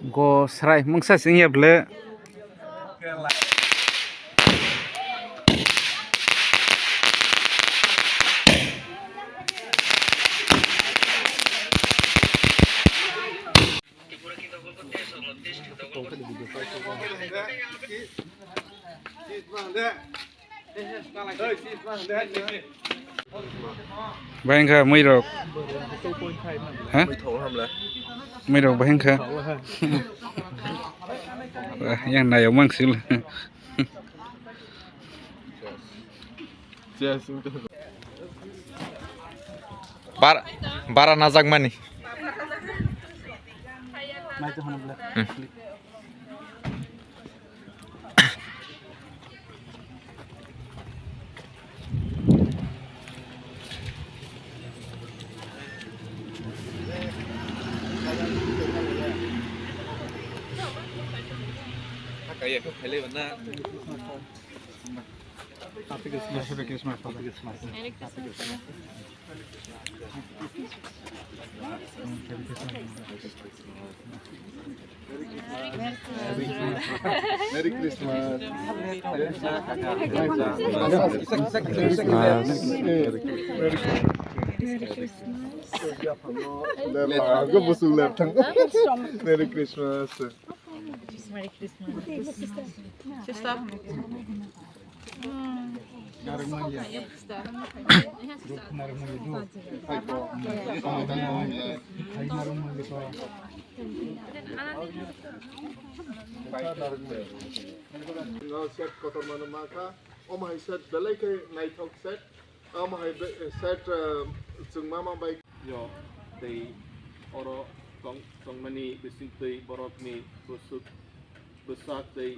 Go serai mangsa singnya bele. Bayang ka muy rok. Hả? Muy rok bayang ka. Yang này ông mang xíu. Bara nazak mani. Kayak aku pilih mana? Happy Christmas. Happy Christmas. Happy Christmas. Merry Christmas. Merry Christmas. Merry Christmas. Merry Christmas. Sister. Set kotor mana maka, mahai set belai ke night hawk set, mahai set mama baik. Yo, they oro tong mani besintai borot ni busuk besar they.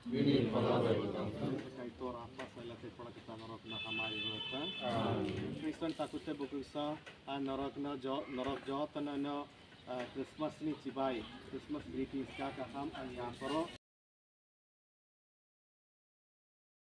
Ini pada kaitu apa saya sekolah kita norok na kamari berita. Kristen takutnya buku sa norok jo tanah Christmas ni cibai Christmas greetings ka kaham an yang poro